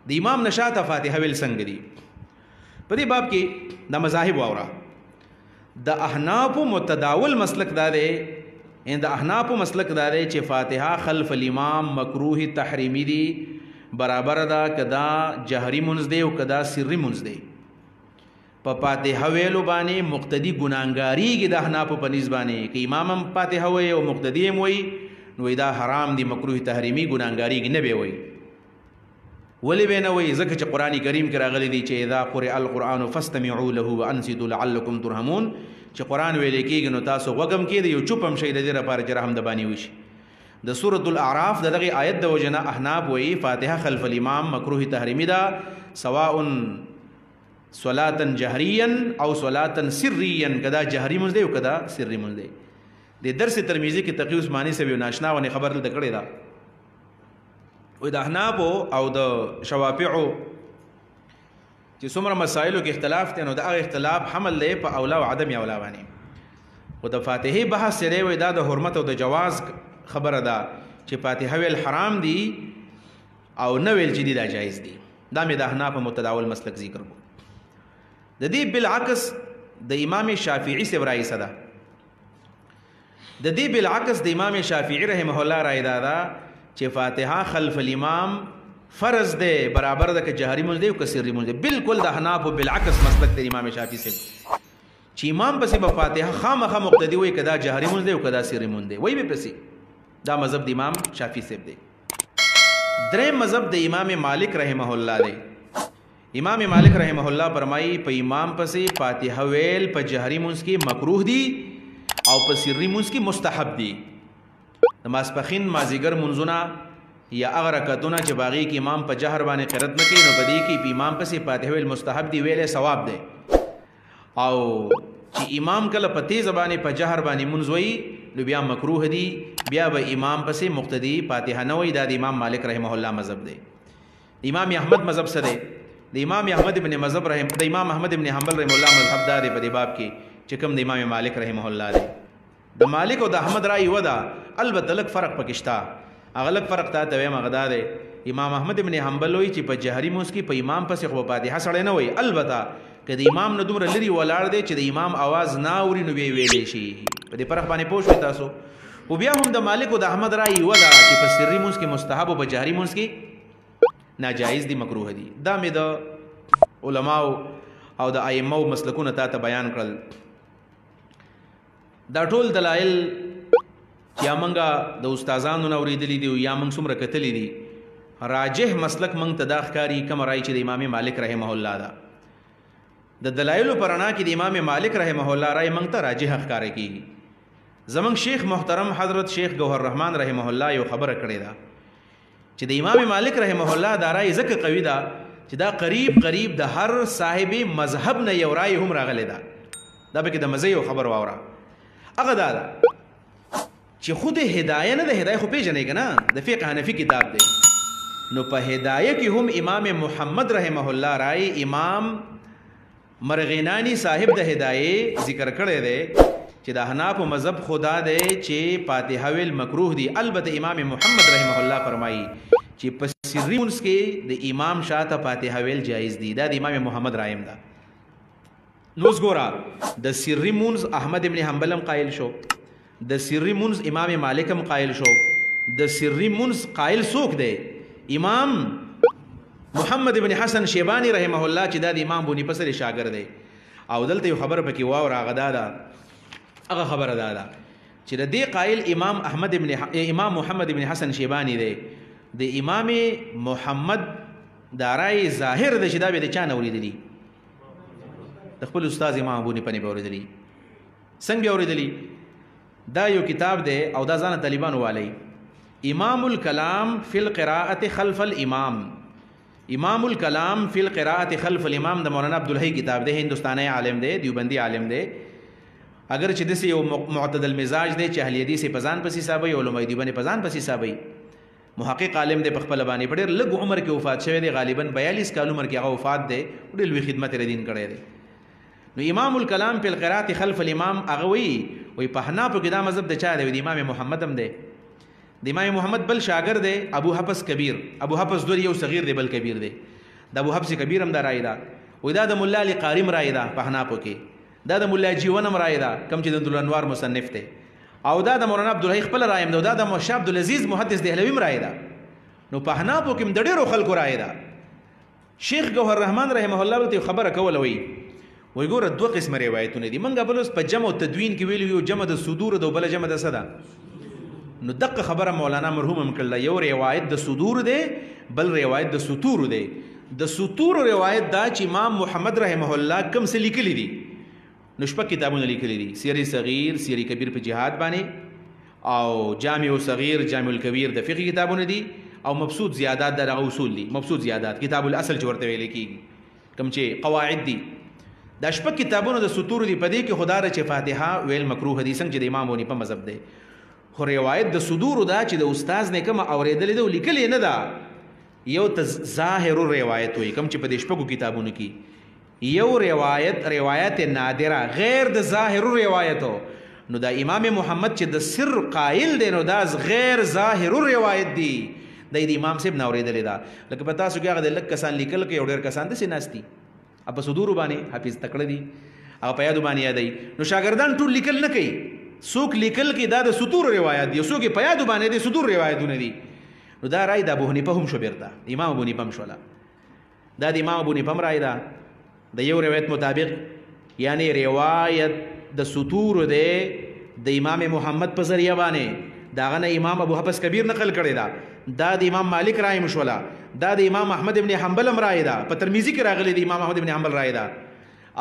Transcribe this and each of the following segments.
د امام نشاته فاتحه ویل څنګه دي. په دې باب کې د مذاهب واورا. د احناف متداول مسلک دا دی، د احناف مسلک دا دی چې فاتحه خلف الامام مکروه تحریمی دی، برابر دا کدا جهری منځ دی او کدا سری منځ دی. په فاتحه ویلو باندې مقتدی ګناهګاریږي د احناف په نسبت باندې، که امام هم فاتحه وی او مقتدی هم وی نو دا حرام دی، مکروه تحریمی ګناهګاریږي نه به وی. ولی به نه وی؟ ځکه چې قرآن کریم کې راغلی دی چې اذا قرئ القرآن فاستمعوا له وانصتوا لعلکم ترحمون، چې قرآن ویل کېږي نو تاسو غوږم کېږدئ یو چوپ هم شئ د دې لپاره چې رحم د باندې وشي. د سورة الاعراف د دغه آیت د وجه نه احناف وی فاتحه خلف الامام مکروه تحریمی ده، سواء صلاة جهريا او صلاة سريا، کدا جهری منځ دی او کدا سری منځ دی. د درس ترمذی کې تقی عثماني سے یو ناشنا ونه خبر دلته کړی دا، و د احناف او د شوافعو چې څومره مسائلو کې اختلاف دی نو دا اختلاف حمل دی په اولا او عدم اولا باندې. او د فاتحه بحث سره وی دا د حرمت او د جواز خبره ده چې فاتحه ویل حرام دي او نه ویل چې دا جایز دي. دا مې د احناف متداول مسلک ذکر کو. د دې بالعکس د امام شافعي سے رائے صدا، د دې بالعکس د امام شافعي رحمه الله رائے دا چې فاتحه خلف الامام فرض ده، برابر ده که جهری منځ دی او که سری منځ دی. بالکل د احناف بالعکس مسلک د امام شافعي سے چې امام پسې په فاتحه خامخا مقتدی وي کدا جهری منځ دی او کدا سری منځ دی، وای به پسې. دا مذهب د امام شافعي سے دی. دریم مذهب د امام مالک رحمه الله دی. امام مالک رحمه الله فرمایي په امام پسې فاتحه ویل په جهری منځ کې مکروه دي او په سری منځ کې مستحب دي. د ماسپخین مازیګر منځونه یا هغه رکعتونه چې باغی کې امام په جهر باندې قرات نه کوي نو بدی کې په امام پسې فاتحه ویل مستحب دی، ویلې ثواب دی. او چې امام کله په تیز باندې په جهر باندې منځ وی نو بیا مکروه دی، بیا به امام پسې مقتدی فاتحه نه وی. دا د امام مالک رحمه الله مذهب دی. امام احمد مذهب څه دی؟ د امام احمد ابن مذهب رحم د امام احمد ابن حنبل رحم الله مذهب دا دی په دې باب کې چې کوم د امام مالک رحمه الله دی. د مالک او د احمد رائے ودا، البته لک فرق پکشتا. اغلب فرق ته ته مغدا دی. امام احمد ابن حنبل وی چې په جهری موس کې په امام پسې خو فاتحه سره نه وی، البته کله امام نه دومره لري ولاړ دی چې د امام आवाज نه اوري نو وی ویلې شي. په دې فرق باندې پوه شئ تاسو. او بیا هم د مالک او د احمد رائے ودا چې په سری موس کې مستحب او په جهری موس کې ناجایز دي، مکروه دي. دا مې د علماو او د ائمه مسلکونو ته بیان کړل. دا ټول دلایل چې موږ د استادانو نو اوریدلې دي یا موږ څومره کتلې دي، راجح مسلک موږ ته دا ښکاري کوم رائے چې د امام مالک رحمه الله دا. د دلایل پرانا کې د امام مالک رحمه الله رائے موږ ته راجح ښکاري کیږي. زمونږ شیخ محترم حضرت شیخ گوهر رحمان رحمه الله یو خبره کړې ده چې د امام مالک رحمه الله دا رائے ځکه قوي ده چې دا قریب د هر صاحب مذهب نه یو رائے هم راغلی ده. دا به کې د مزه یو خبر واوره. هغه دا ده چې خود هدايه نه ده، هدايه خو پیژنې کنه د فقه حنفي کتاب دی. نو په هدايه کې هم امام محمد رحمه الله رائے امام مرغینانی صاحب د هدايه ذکر کړی دی چې د احناف مذهب خدا دی چې فاتحه ویل مکروه دی. البته امام محمد رحمه الله فرمایي چې په سری منځ کې د امام شاته فاتحه ویل جایز دی. دا د امام محمد رایم ده. نو ګورا د سری منځ احمد ابن حنبل هم قائل شو، د سری منځ امام مالک هم قائل شو. د سری منځ قائل څوک دی؟ امام محمد ابن حسن شیبانی رحمه الله چې دا د امام بونی پسر شاګرد دی. او دلته یو خبره پکې واو راغدا ده، هغه خبره ده چې د دې قائل امام محمد ابن حسن شیبانی دی. د امام محمد دارای ظاهر د شدا به د چا نه اوریدلی؟ د خپل استاد امام ابو نپنی به اوریدلی. څنګه اوریدلی؟ دا یو کتاب دی او دا ځان طالبانو والی، امام الکلام فی القراءة خلف الامام. امام الکلام فی القراءة خلف الامام د مولانا عبدالحی کتاب دی، هندوستانی عالم دی، دیوبندی عالم دی. اگر چې دسی یو معتدل مزاج دی چې اهل حدیث په ځان پسې حسابي، علماء دیوبند په ځان پسې حسابي، محقق عالم دی، په خپل باندې په ډېر لږ عمر کې وفات شوی دی، غالبا 42 کال عمر کې هغه وفات دی، ډېر لوی خدمت یې دین کړی دی. نو امام الکلام فی القراءة خلف الامام هغه وی په حنافو کې دا مذهب د چا دی؟ د امام محمد هم دی. د امام محمد بل شاګرد دی ابو حفص کبیر، ابو حفص دوی یو صغیر دی بل کبیر دی. د ابو حفص کبیر هم دا رائے ده وای دا د مولا علی قاریم رائے ده په حنافو کې دا د مولا جیون هم رائے ده کم چې د عبد الانوار مصنف ته او دا د مولانا عبدالحی خپل رائے ده دا د موشا عبدالعزیز محدث دهلوی هم رائے ده نو په حنافو کې د ډیرو خلکو رائے ده شیخ گوهر رحمان رحمه الله ته خبره کوله وی ګوره دوه قسم روایتونه دي منګه بل اوس په جمع او تدوین کې ویلو یو جمع د صدور او بل جمع د صدا نو دغه خبره مولانا مرحوم هم کړله یو روایت د صدور دی بل روایت د سطور دی د سطور روایت دا چې امام محمد رحمه الله کوم څه لیکلي دي نو شپږ کتابونه لیکلي دي سیر صغیر سیر کبیر په جهاد باندې او جامع صغیر جامع الکبیر د فقه کتابونه دي او مبسوط زیادات د اصول دي مبسوط زیادات کتاب الاصل چې ورته ویل کیږي کوم چې قواعد دي دا شپږ کتابونه د سطور دي په دې کې خدا چې فاتحه ویل مکروه دي څنګه چې د امام ونی په مذهب دی خو روایت د صدور دا چې د استاد نه کوم اوریدلې ده لیکلې نه ده یو ظاهر روایت وي کوم چې په دې شپږو کتابونو کې یو روایت نادره غیر د ظاهر روایتو نو دا امام محمد چې د سر قائل دی نو دا غیر ظاهر روایت دی د امام صاحب نه اوریدلې ده لکه په تاسو کې هغه د لک کسان لیکل کې او ډېر کسان د سیناستي په صدور باندې حافظ تکړه دي هغه په یاد باندې یادای نو شاګردان ټول لیکل نه کوي څوک لیکل کې دا د سطور روایت دي څوک په یاد باندې د صدور روایتونه دي نو دا رائے د ابو حنیفه هم شو بیرته امام ابو حنیفه هم شولا دا د امام ابو حنیفه هم رائے ده د یو روایت مطابق یعنی روایت د سطور ده د امام محمد په ذریعہ باندې داغه نه امام ابو حفص کبیر نقل کړی دا د امام مالک رائے مشولا دا د امام احمد ابن حنبل هم رائے ده په ترمذی کې راغلی د امام احمد ابن حنبل رائے ده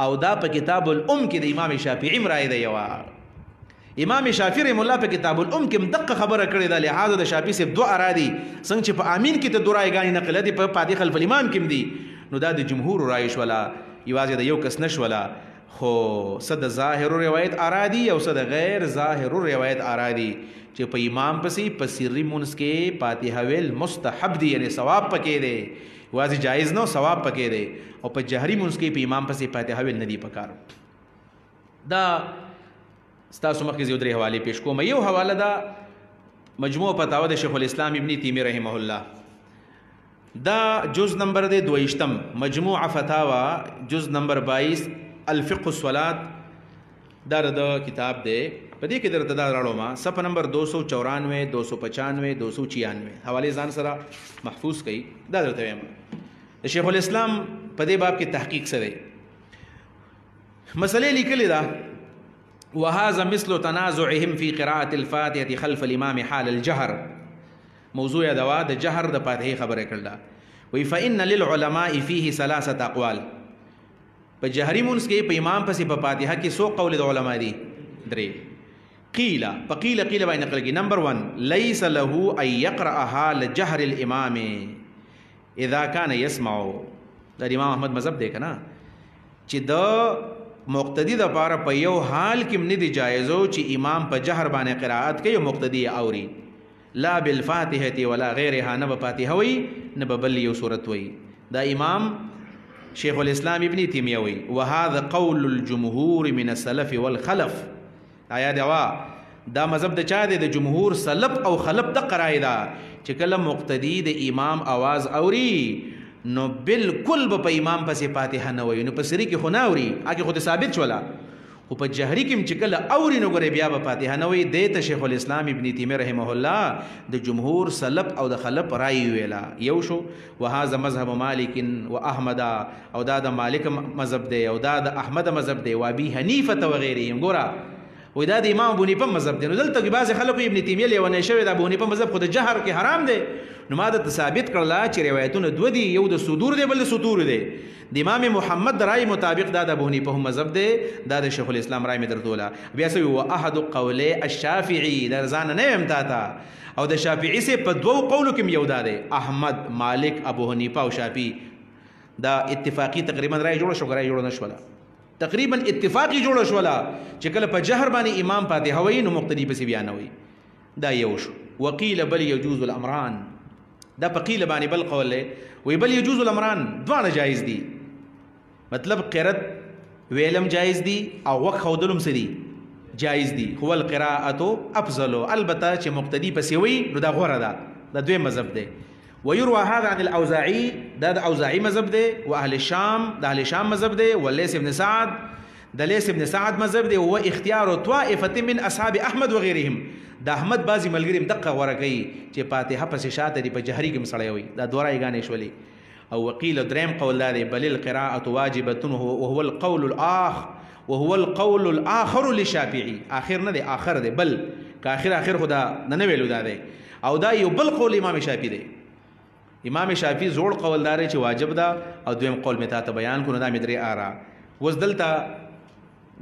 او دا په کتاب الام کې د امام شافعی هم رائے ده یو امام شافعی رحم الله په کتاب الام کې مدقه خبره کړې ده لہذا د شافعی سے دو ارادي څنګه چې په امین کې ته دوه رائے نقل دي په پادی خلف الامام کې دي نو دا د جمهور رائے ولا یوازې د یو کس نشولا خو صد ظاهر روایت ارادي او صد غیر ظاهر روایت ارادي چې په امام پسې په سری مونږ کې فاتحه ویل مستحب دي یعنی ثواب پکې دی واځي جایز نو ثواب پکې دی او په جهري مونږ کې په امام پسې فاتحه ویل ندي پکار دا ستاسو مخکې یو درې حواله پیش کوم یو حواله دا مجموع فتاوا د شیخ الاسلام ابن تیمیه رحمه الله دا جز نمبر دی 22 مجموع فتاوا جز نمبر 22 الفقه الصلاه دا د کتاب دی په دې کې درته دا راړو ما صفحه نمبر 294 295 296 حواله ځان سره محفوظ کړئ دا درته وایم د شیخ الاسلام په دې باب کې تحقیق سره مسلې لیکلې ده وهذا مثل تنازعهم في قراءة الفاتحة خلف الإمام حال الجهر موضوع دوا د جهر د فاتحه خبره کړل وی فإن للعلماء فيه ثلاثه اقوال په جهري مونږ کې په امام پسې په فاتحه کې سو قول د علما دي درې قيل باندې نقل کی نمبر 1 ليس له ان يقراها لجهر الامام اذا كان يسمع دا امام احمد مذهب دی کنه چې د مقتدی د پاره په یو حال کې نه دی جایزو چې امام په جهر باندې قرائت کوي او مقتدی اوري لا بالفاتحه ولا غیرها نه فاتحه وي نه بل یو سورت وي دا امام شیخ الاسلام ابن تیمیه وی وهذا قول الجمهور من السلف والخلف آیا دا مذهب د چا دی د جمهور سلف او خلف د قرائدا چې کله مقتدی د امام आवाज اوري نو بالکل په امام پسې فاتحه نه وي نو په سری کې خو نه اوري هغه خو ثابت شولا خو په جهري کې چې کله اوري نو ګره بیا په فاتحه نه وي د شیخ الاسلام ابن تیمیه رحمه الله د جمهور سلف او د خلف رائے ویلا یو شو وهذا مذهب مالک و احمد او دا د مالک مذهب دی او دا د احمد مذهب دی و ابي حنیفه و غیرهم ګورا و دا د امام ابو حنیفه مذهب دی نو دلته کې بعض خلکو ابن تیمیه لیونه شوی د ابو حنیفه مذهب خو د جهر کې حرام دی نو ما د ثابت کړل چې روایتونه دو دي یو د صدور دی بل د سطور دی د امام محمد رائے مطابق دا د ابو حنیفه مذهب دی دا د شیخ الاسلام رائے مدرتولا بیا سوی و احد قولی الشافعی در ځان نه امتاتا او د شافعی سے په دوو قولو کې یو دا دی احمد مالک ابو حنیفه او شافعی دا اتفاقی تقریبا رائے جوړ شو رائے جوړ نشولا تقریبا اتفاقی جوړ شولا چې کله په جهر باندې امام فاتحه وای نو مقتدی پسې بیان وای دا یو شو وقیل بل يجوز الامران دا پقیل باندې بل قول له وی بل يجوز الامران دوانه جایز دي مطلب قرات ویلم جایز دي او وقت خودلم سدي جایز دي هو القراءه افضل البته چې مقتدی پسې وي نو دا غوړه ده د دوی مذهب دی ويروى هذا عن الاوزاعي، دا د اوزاعي مذهب دی، واهل الشام د اهل شام مذهب دی، والليث بن سعد د ليث بن سعد مذهب دی، و اختیار طائفه من اصحاب احمد وغيرهم د احمد بعضی ملګری دقه ورکي چې فاتحه پس شاته دی په جهري کې مسړی وي دا دوه رایګانې شولې. او وقيل دریم قول دا دی بل القراءه واجبه وهو القول الاخر للشافعي، اخر نه دی اخر دی بل که اخر خدا نه ویلو دا دی، او دا یو بل قول امام شافعي دی. امام شافعي زوړ قول دار چې واجب دا، او دویم قول می ته بیان کړو دا می درې آرا وز دلته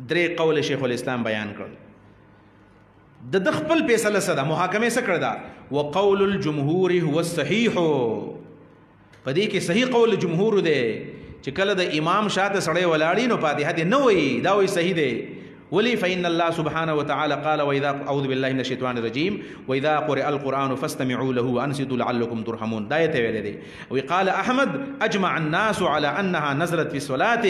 درې قول شیخ الاسلام بیان کړ. د خپل فیصله سره محاکمه سره دا وقول الجمهور هو الصحيح، پدې کې صحیح قول جمهور دی چې کله د امام شاته سړی ولاړی نو فاتحه دې نه وای دا وای صحیح دی. ولي فإن الله سبحانه وتعالى قال وإذا أعوذ بالله من الشيطان الرجيم وإذا قرئ القرآن فاستمعوا له وأنصتوا لعلكم ترحمون دا ته ویل دی. وقال أحمد أجمع الناس على أنها نزلت في الصلاة،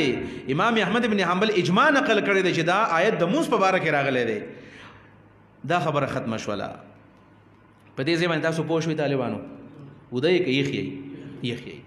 امام احمد بن حنبل اجماع نقل کړی دی چې دا آیت د موس په باره کې راغلی دی. دا خبره ختم شوله. په دې ځای باندې تاسو پوه شئ طالبانو ودای کې یخی